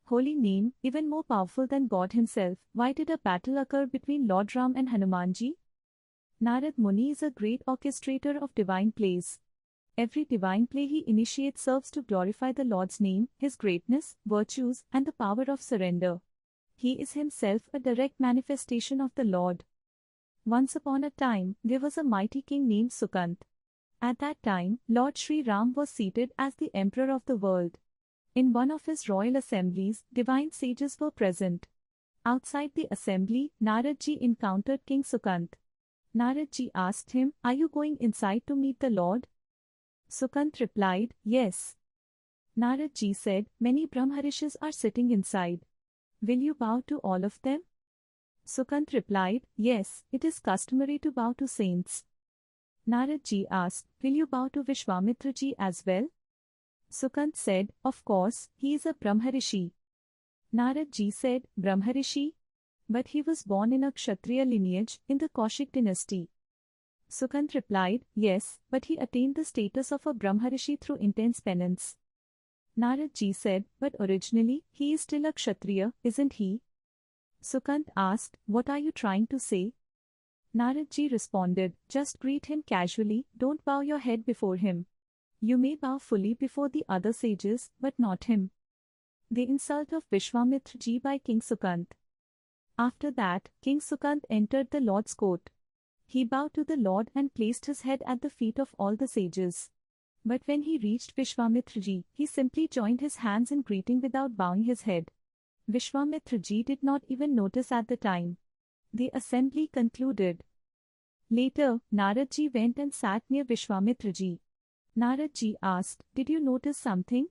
holy name, even more powerful than God himself, why did a battle occur between Lord Ram and Hanumanji? Narad Muni is a great orchestrator of divine plays. Every divine play he initiates serves to glorify the Lord's name, his greatness, virtues, and the power of surrender. He is himself a direct manifestation of the Lord. Once upon a time, there was a mighty king named Sukant. At that time, Lord Sri Ram was seated as the emperor of the world. In one of his royal assemblies, divine sages were present. Outside the assembly, Narad Ji encountered King Sukant. Narad Ji asked him, "Are you going inside to meet the Lord?" Sukant replied, "Yes." Narad Ji said, "Many Brahmarishis are sitting inside. Will you bow to all of them?" Sukant replied, "Yes, it is customary to bow to saints." Narad Ji asked, "Will you bow to Vishwamitra Ji as well?" Sukant said, "Of course, he is a Brahmarishi." Narad Ji said, "Brahmarishi? But he was born in a Kshatriya lineage, in the Kaushik dynasty." Sukant replied, "Yes, but he attained the status of a Brahmarishi through intense penance." Narad Ji said, "But originally, he is still a Kshatriya, isn't he?" Sukant asked, "What are you trying to say?" Narad Ji responded, "Just greet him casually, don't bow your head before him. You may bow fully before the other sages, but not him." The insult of Vishwamitra Ji by King Sukant. After that, King Sukant entered the Lord's court. He bowed to the Lord and placed his head at the feet of all the sages. But when he reached Vishwamitra Ji, he simply joined his hands in greeting without bowing his head. Vishwamitra Ji did not even notice at the time. The assembly concluded. Later, Narad Ji went and sat near Vishwamitra Ji. Narad Ji asked, "Did you notice something?"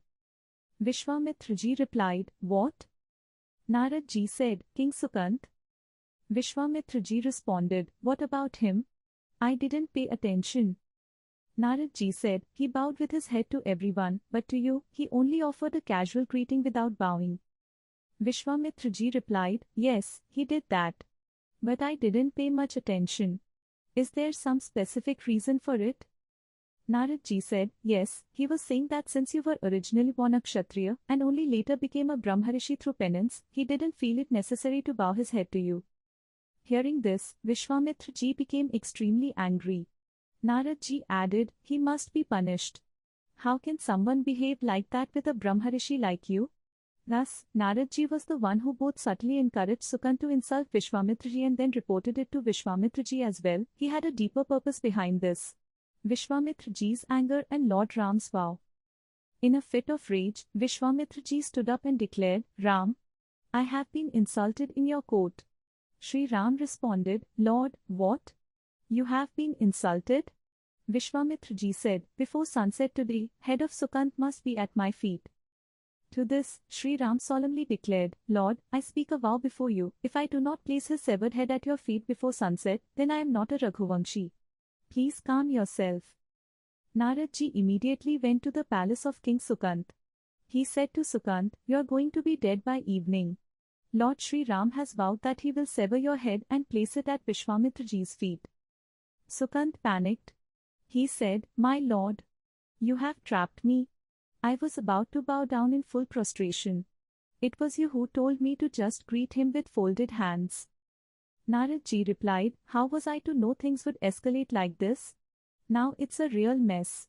Vishwamitra Ji replied, "What?" Narad Ji said, "King Sukant." Vishwamitra Ji responded, "What about him? I didn't pay attention." Narad Ji said, "He bowed with his head to everyone, but to you, he only offered a casual greeting without bowing." Vishwamitra Ji replied, "Yes, he did that. But I didn't pay much attention. Is there some specific reason for it?" Narad Ji said, "Yes, he was saying that since you were originally born a Kshatriya and only later became a Brahmarishi through penance, he didn't feel it necessary to bow his head to you." Hearing this, Vishwamitra Ji became extremely angry. Narad Ji added, "He must be punished. How can someone behave like that with a Brahmarishi like you?" Thus, Narad Ji was the one who both subtly encouraged Sukant to insult Vishwamitra Ji and then reported it to Vishwamitra Ji as well. He had a deeper purpose behind this. Vishwamitra Ji's anger and Lord Ram's vow. In a fit of rage, Vishwamitra Ji stood up and declared, "Ram, I have been insulted in your court." Sri Ram responded, "Lord, what? You have been insulted?" Vishwamitra Ji said, "Before sunset today, head of Sukant must be at my feet." To this, Sri Ram solemnly declared, "Lord, I speak a vow before you, if I do not place his severed head at your feet before sunset, then I am not a Raghuvamshi. Please calm yourself." Narad Ji immediately went to the palace of King Sukant. He said to Sukant, "You are going to be dead by evening. Lord Sri Ram has vowed that he will sever your head and place it at Vishwamitra Ji's feet." Sukant panicked. He said, "My lord, you have trapped me. I was about to bow down in full prostration. It was you who told me to just greet him with folded hands." Narad Ji replied, "How was I to know things would escalate like this? Now it's a real mess."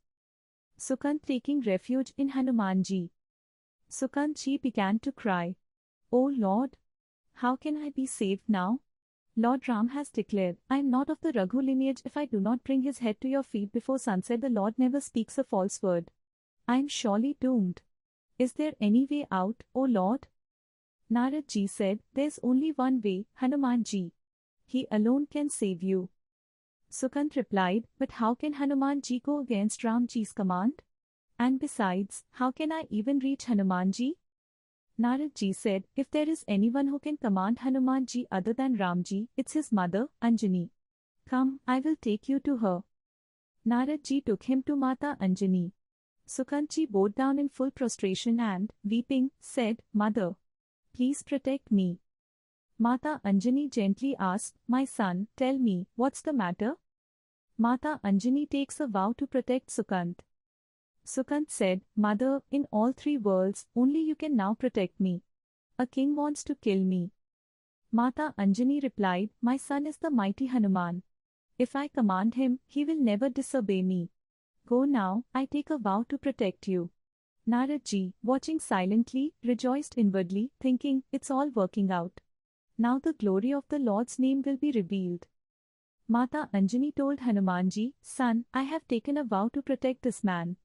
Sukant taking refuge in Hanumanji. Sukant Ji began to cry, "Oh Lord! How can I be saved now? Lord Ram has declared, I am not of the Raghu lineage. If I do not bring his head to your feet before sunset, the Lord never speaks a false word. I am surely doomed. Is there any way out, O Lord?" Narad Ji said, "There's only one way, Hanuman Ji. He alone can save you." Sukant replied, "But how can Hanuman Ji go against Ram Ji's command? And besides, how can I even reach Hanuman Ji?" Narad Ji said, "If there is anyone who can command Hanuman Ji other than Ram Ji, it's his mother, Anjani. Come, I will take you to her." Narad Ji took him to Mata Anjani. Sukant Ji bowed down in full prostration and, weeping, said, "Mother, please protect me." Mata Anjani gently asked, "My son, tell me, what's the matter?" Mata Anjani takes a vow to protect Sukant. Sukant said, "Mother, in all three worlds, only you can now protect me. A king wants to kill me. Mata Anjani replied, my son is the mighty Hanuman. If I command him, he will never disobey me. Go now, I take a vow to protect you. Narad Ji, watching silently, rejoiced inwardly, thinking, it's all working out. Now the glory of the Lord's name will be revealed. Mata Anjani told Hanumanji, son, I have taken a vow to protect this man.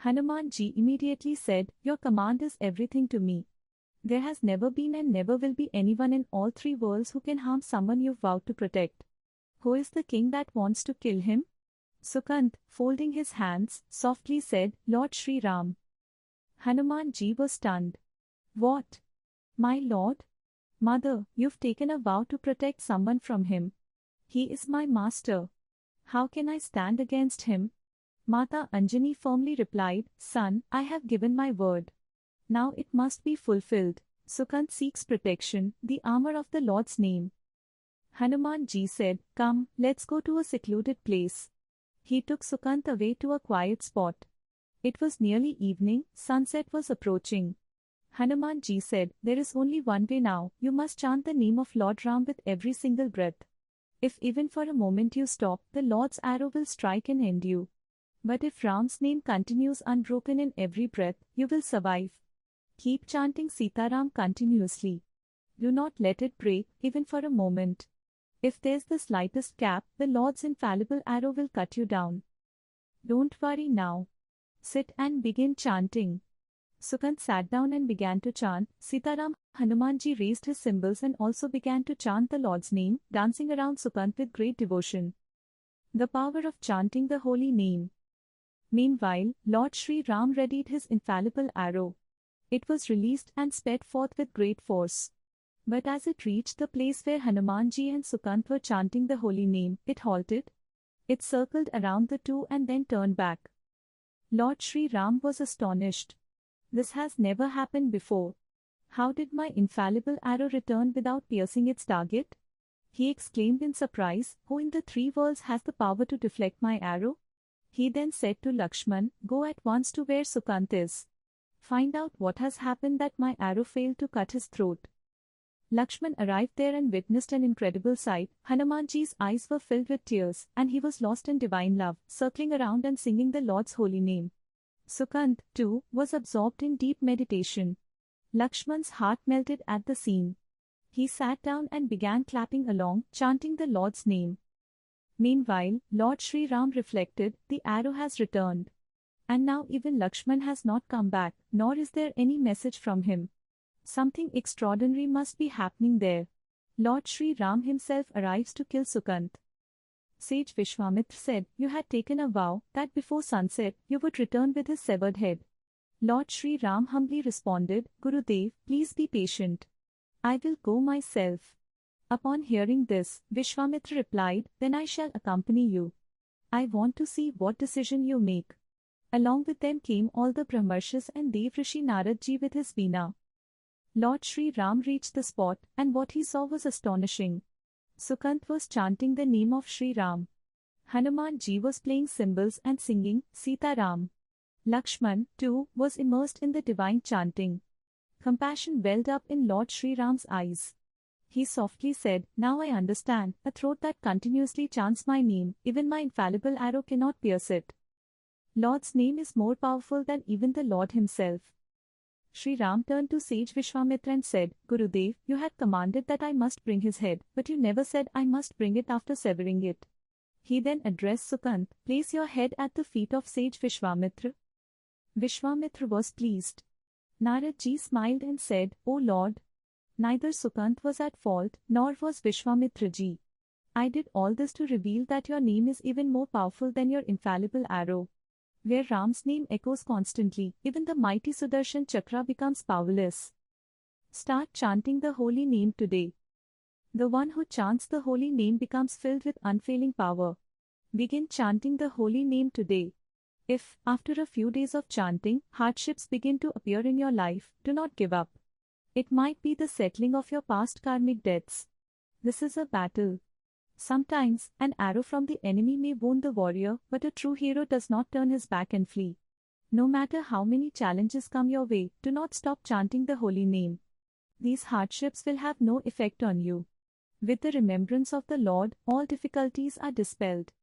Hanumanji immediately said, your command is everything to me. There has never been and never will be anyone in all three worlds who can harm someone you've vowed to protect. Who is the king that wants to kill him? Sukant, folding his hands, softly said, Lord Shri Ram. Hanumanji was stunned. What? My lord? Mother, you've taken a vow to protect someone from him. He is my master. How can I stand against him? Mata Anjani firmly replied, son, I have given my word. Now it must be fulfilled. Sukant seeks protection, the armor of the Lord's name. Hanumanji said, come, let's go to a secluded place. He took Sukant away to a quiet spot. It was nearly evening, sunset was approaching. Hanumanji said, there is only one way now, you must chant the name of Lord Ram with every single breath. If even for a moment you stop, the Lord's arrow will strike and end you. But if Ram's name continues unbroken in every breath, you will survive. Keep chanting Sitaram continuously. Do not let it break, even for a moment. If there's the slightest gap, the Lord's infallible arrow will cut you down. Don't worry now. Sit and begin chanting. Sukant sat down and began to chant Sitaram. Hanumanji raised his cymbals and also began to chant the Lord's name, dancing around Sukant with great devotion. The power of chanting the holy name. Meanwhile, Lord Shri Ram readied his infallible arrow. It was released and sped forth with great force. But as it reached the place where Hanumanji and Sukant were chanting the holy name, it halted. It circled around the two and then turned back. Lord Shri Ram was astonished. This has never happened before. How did my infallible arrow return without piercing its target? He exclaimed in surprise, who in the three worlds has the power to deflect my arrow? He then said to Lakshman, go at once to where Sukant is. Find out what has happened that my arrow failed to cut his throat. Lakshman arrived there and witnessed an incredible sight. Hanumanji's eyes were filled with tears, and he was lost in divine love, circling around and singing the Lord's holy name. Sukant, too, was absorbed in deep meditation. Lakshman's heart melted at the scene. He sat down and began clapping along, chanting the Lord's name. Meanwhile, Lord Shri Ram reflected, the arrow has returned. And now even Lakshman has not come back, nor is there any message from him. Something extraordinary must be happening there. Lord Shri Ram himself arrives to kill Sukant. Sage Vishwamitra said, you had taken a vow that before sunset you would return with his severed head. Lord Shri Ram humbly responded, Gurudev, please be patient. I will go myself. Upon hearing this, Vishwamitra replied, then I shall accompany you. I want to see what decision you make. Along with them came all the Brahmarshis and Devrishi Narad Ji with his veena. Lord Shri Ram reached the spot, and what he saw was astonishing. Sukant was chanting the name of Shri Ram. Hanumanji was playing cymbals and singing Sita Ram. Lakshman, too, was immersed in the divine chanting. Compassion welled up in Lord Shri Ram's eyes. He softly said, now I understand, a throat that continuously chants my name, even my infallible arrow cannot pierce it. Lord's name is more powerful than even the Lord himself. Shri Ram turned to sage Vishwamitra and said, Gurudev, you had commanded that I must bring his head, but you never said I must bring it after severing it. He then addressed Sukant, place your head at the feet of sage Vishwamitra. Vishwamitra was pleased. Narad Ji smiled and said, O Lord, neither Sukant was at fault, nor was Vishwamitra Ji. I did all this to reveal that your name is even more powerful than your infallible arrow. Where Ram's name echoes constantly, even the mighty Sudarshan Chakra becomes powerless. Start chanting the holy name today. The one who chants the holy name becomes filled with unfailing power. Begin chanting the holy name today. If, after a few days of chanting, hardships begin to appear in your life, do not give up. It might be the settling of your past karmic debts. This is a battle. Sometimes, an arrow from the enemy may wound the warrior, but a true hero does not turn his back and flee. No matter how many challenges come your way, do not stop chanting the holy name. These hardships will have no effect on you. With the remembrance of the Lord, all difficulties are dispelled.